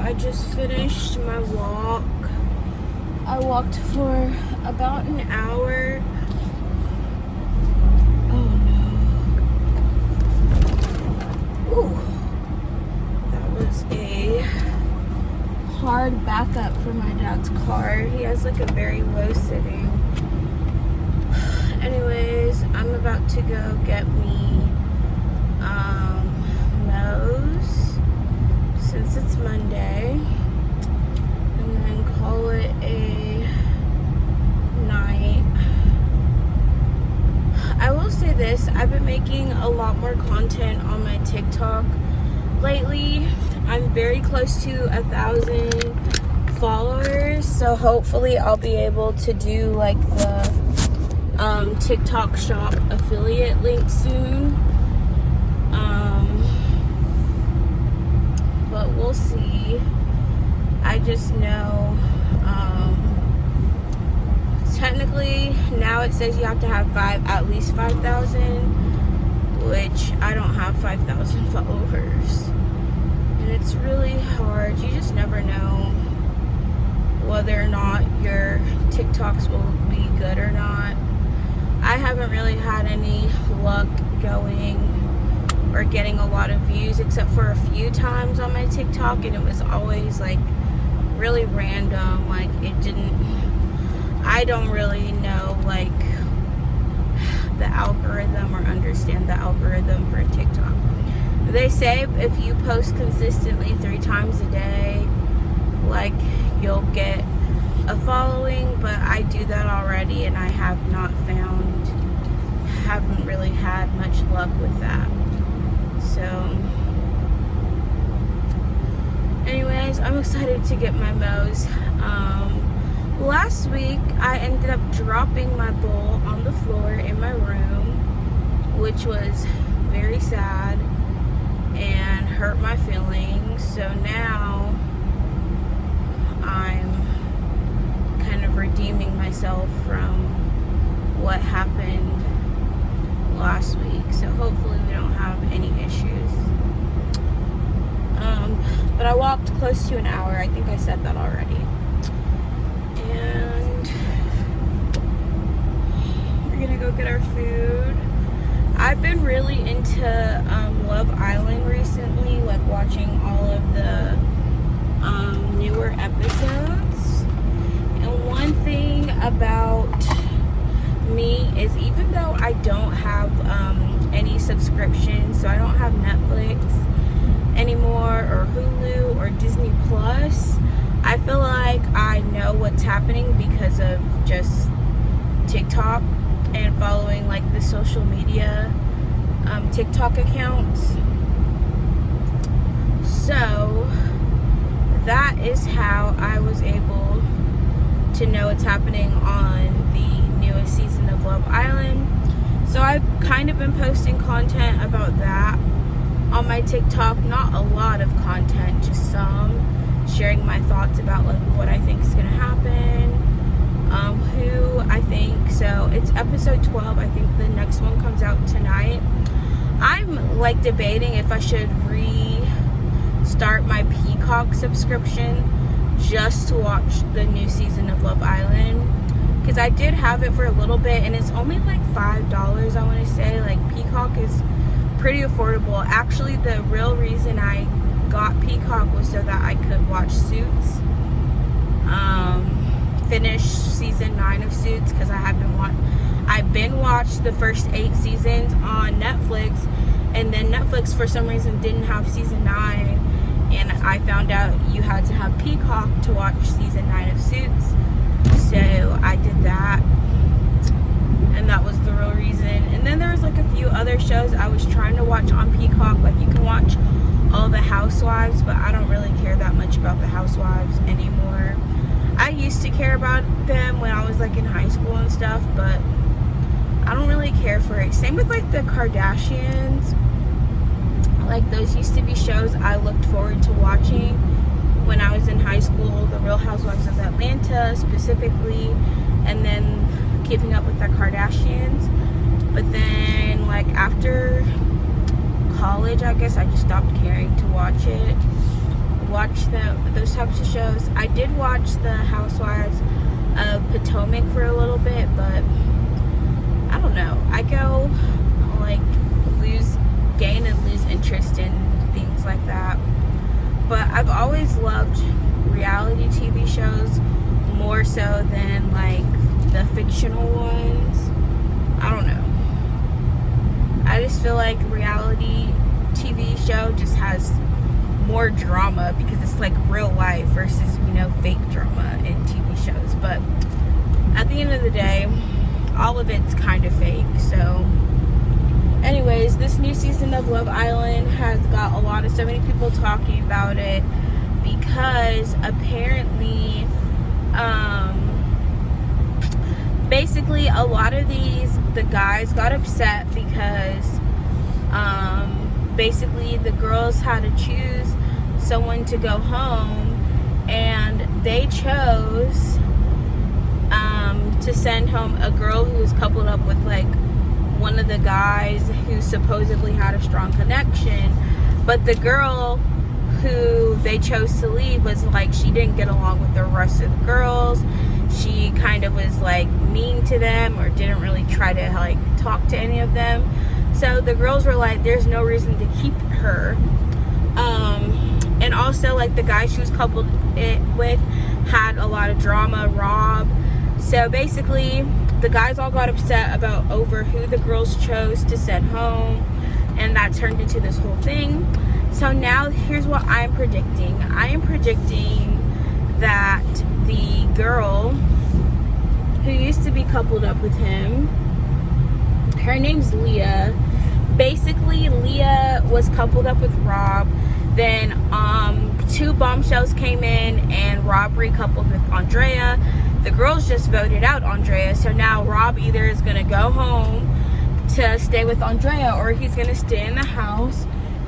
I just finished my walk. I walked for about an hour. Oh no. Ooh. That was a hard backup for my dad's car. He has like a very low sitting. Anyways, I'm about to go get me Moe's since it's Monday, and then call it a night. I will say this, I've been making a lot more content on my TikTok lately. I'm very close to 1,000 followers, so hopefully I'll be able to do like the TikTok shop affiliate link soon. But we'll see. I just know technically now it says you have to have at least 5,000, which I don't have 5,000 followers, and it's really hard. You just never know whether or not your TikToks will be good or not. I haven't really had any luck going or getting a lot of views, except for a few times on my TikTok, and it was always like really random. Like I don't really know like the algorithm or understand the algorithm for TikTok. They say if you post consistently 3 times a day, like you'll get a following, but I do that already and I haven't really had much luck with that. So anyways, I'm excited to get my Moe's. Last week I ended up dropping my bowl on the floor in my room, which was very sad and hurt my feelings. So now I'm kind of redeeming myself from what happened last week, so hopefully we don't have any issues. But I walked close to an hour. I think I said that already. And we're gonna go get our food. I've been really into Love Island recently, like watching all of the newer episodes. And one thing about me is, even though I don't have any subscriptions, so I don't have Netflix anymore or Hulu or Disney Plus, I feel like I know what's happening because of just TikTok and following like the social media TikTok accounts. So that is how I was able to know what's happening on the newest season of Love Island. So I've kind of been posting content about that on my TikTok. Not a lot of content, just some, sharing my thoughts about like what I think is gonna happen, who I think. So it's episode 12. I think the next one comes out tonight. I'm like debating if I should restart my Peacock subscription just to watch the new season of Love Island, because I did have it for a little bit and it's only like $5, I want to say. Like Peacock is pretty affordable. Actually, the real reason I got Peacock was so that I could watch Suits, finish season 9 of Suits, because I've been watched the first 8 seasons on Netflix, and then Netflix for some reason didn't have season 9, and I found out you had to have Peacock to watch season 9 of Suits. So I did that, and that was the real reason. And then there was like a few other shows I was trying to watch on Peacock. Like you can watch all the Housewives, but I don't really care that much about the Housewives anymore. I used to care about them when I was like in high school and stuff, but I don't really care for it. Same with like the Kardashians. Like those used to be shows I looked forward to watching when I was in high school. The Real Housewives of Atlanta specifically, and then Keeping Up with the Kardashians. But then like after college, I guess I just stopped caring to watch it. Watch those types of shows. I did watch the Housewives of Potomac for a little bit, but I don't know. I go like gain and lose interest in things like that. But I've always loved reality TV shows more so than like the fictional ones. I don't know. I just feel like reality TV show just has more drama because it's like real life versus, you know, fake drama in TV shows. But at the end of the day, all of it's kind of fake. So anyways, this new season of Love Island has got so many people talking about it because apparently basically a lot of the guys got upset because basically the girls had to choose someone to go home, and they chose to send home a girl who was coupled up with like one of the guys who supposedly had a strong connection. But the girl who they chose to leave was like, she didn't get along with the rest of the girls. She kind of was like mean to them, or didn't really try to like talk to any of them. So the girls were like, there's no reason to keep her. And also like the guy she was coupled with had a lot of drama, Rob. So basically the guys all got upset over who the girls chose to send home, and that turned into this whole thing. So now here's what I'm predicting. I am predicting that the girl who used to be coupled up with him, her name's Leah. Basically, Leah was coupled up with Rob. Then two bombshells came in and Rob recoupled with Andrea. The girls just voted out Andrea, so now Rob either is going to go home to stay with Andrea, or he's going to stay in the house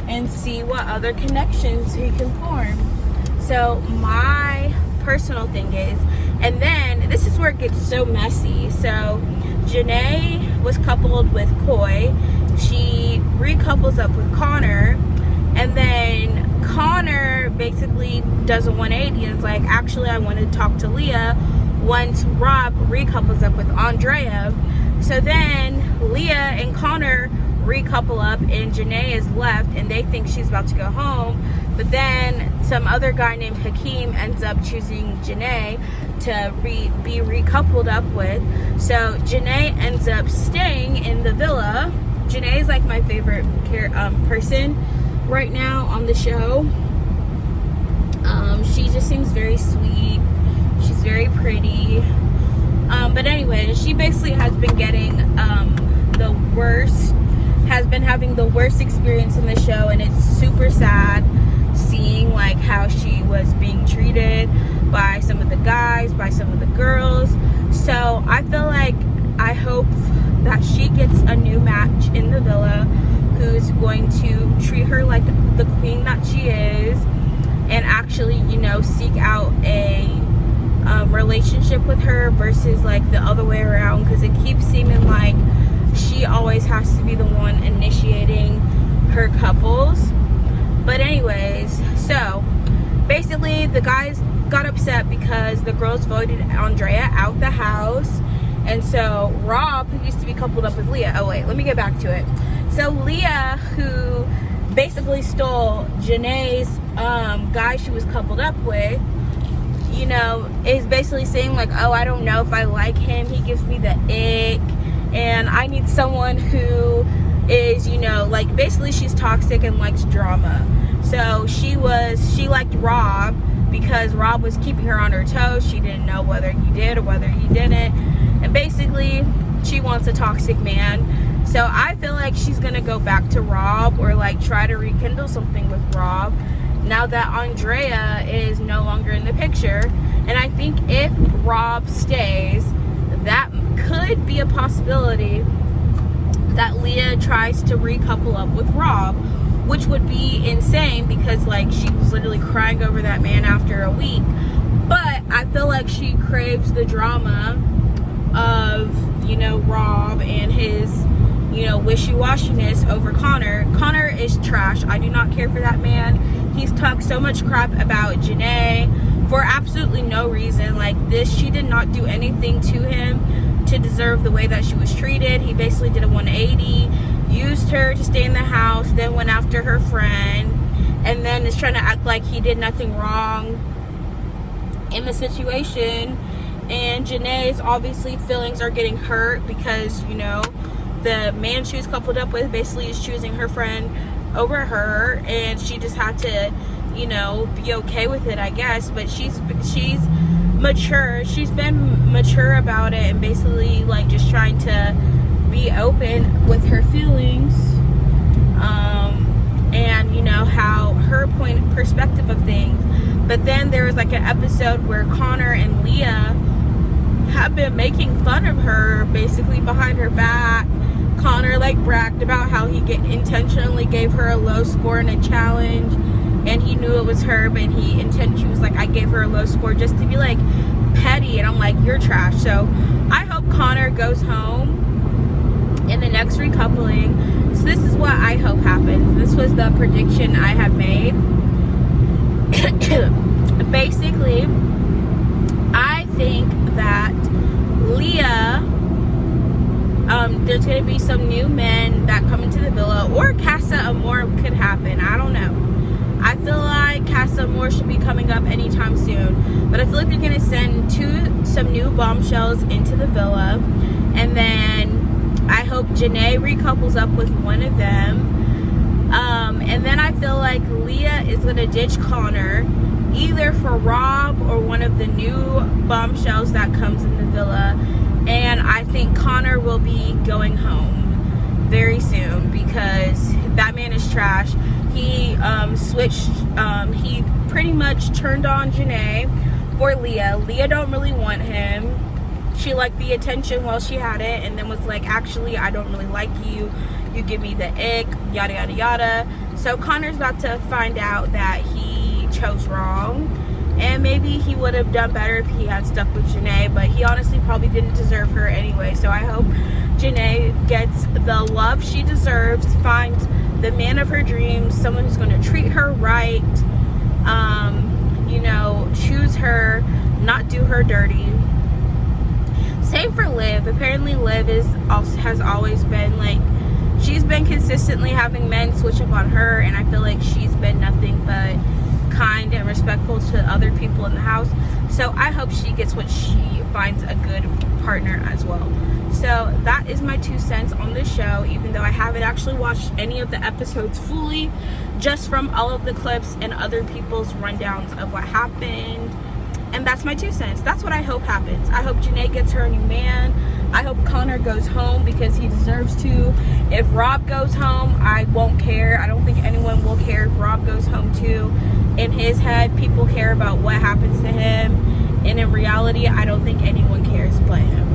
and see what other connections he can form. So my personal thing is, and then this is where it gets so messy. So Janae was coupled with Coy. She recouples up with Connor, and then Connor basically does a 180 and it's like, actually I want to talk to Leah once Rob recouples up with Andrea. So then Leah and Connor recouple up and Janae is left, and they think she's about to go home, but then some other guy named Hakeem ends up choosing Janae to be recoupled up with. So Janae ends up staying in the villa. Janae is like my favorite person right now on the show. She just seems very sweet. She's very pretty. But anyway, she basically has been getting has been having the worst experience in the show, and it's super sad seeing like how she was being treated by some of the guys, by some of the girls. So I feel like, I hope that she gets a new match in the villa who's going to treat her like the queen that she is, and actually, you know, seek out a relationship with her versus like the other way around, because it keeps seeming like she always has to be the one initiating her couples. But anyways, so basically the guys got upset because the girls voted Andrea out the house. And so Rob, who used to be coupled up with Leah, oh wait, let me get back to it. So Leah, who basically stole Janae's guy she was coupled up with, you know, is basically saying like, oh, I don't know if I like him, he gives me the ick, and I need someone who is, you know, like basically she's toxic and likes drama. So she liked Rob because Rob was keeping her on her toes. She didn't know whether he did or whether he didn't, and basically she wants a toxic man. So I feel like she's gonna go back to Rob, or like try to rekindle something with Rob now that Andrea is no longer in the picture. And I think if Rob stays, that could be a possibility that Leah tries to recouple up with Rob, which would be insane because like she was literally crying over that man after a week. But I feel like she craves the drama of, you know, Rob and his, wishy-washiness over Connor. Connor is trash. I do not care for that man. He's talk so much crap about Janae for absolutely no reason. Like this, she did not do anything to him to deserve the way that she was treated. He basically did a 180, used her to stay in the house, then went after her friend, and then is trying to act like he did nothing wrong in the situation. And Janae's obviously feelings are getting hurt because, you know, the man she was coupled up with basically is choosing her friend over her, and she just had to, you know, be okay with it, I guess. But she's mature. She's been mature about it and basically like just trying to be open with her feelings, and you know how her perspective of things. But then there was like an episode where Connor and Leah have been making fun of her basically behind her back. Connor like bragged about how he intentionally gave her a low score in a challenge, and he knew it was her, but she was like, I gave her a low score just to be like petty, and I'm like, you're trash. So I hope Connor goes home in the next recoupling. So this is what I hope happens. This was the prediction I have made. Basically, I think that Leah, there's going to be some new men that come into the villa, or Casa Amor could happen. I don't know. I feel like Casa Amor should be coming up anytime soon, but I feel like they're going to send some new bombshells into the villa, and then I hope Janae recouples up with one of them, and then I feel like Leah is going to ditch Connor either for Rob or one of the new bombshells that comes in the villa. And I think Connor will be going home very soon because that man is trash. He he pretty much turned on Janae for Leah. Leah don't really want him. She liked the attention while she had it, and then was like, actually, I don't really like you. You give me the ick, yada, yada, yada. So Connor's about to find out that he chose wrong. And maybe he would have done better if he had stuck with Janae, but he honestly probably didn't deserve her anyway. So I hope Janae gets the love she deserves, finds the man of her dreams, someone who's going to treat her right, you know, choose her, not do her dirty. Same for Liv. Apparently Liv has always been like, she's been consistently having men switch up on her, and I feel like she's been nothing but kind and respectful to other people in the house. So I hope she gets what she finds a good partner as well. So that is my 2 cents on this show, even though I haven't actually watched any of the episodes fully, just from all of the clips and other people's rundowns of what happened. And that's my 2 cents. That's what I hope happens. I hope Janae gets her a new man. I hope Connor goes home because he deserves to. If Rob goes home, I won't care. I don't think anyone will care if Rob goes home too. In his head, people care about what happens to him. And in reality, I don't think anyone cares but him.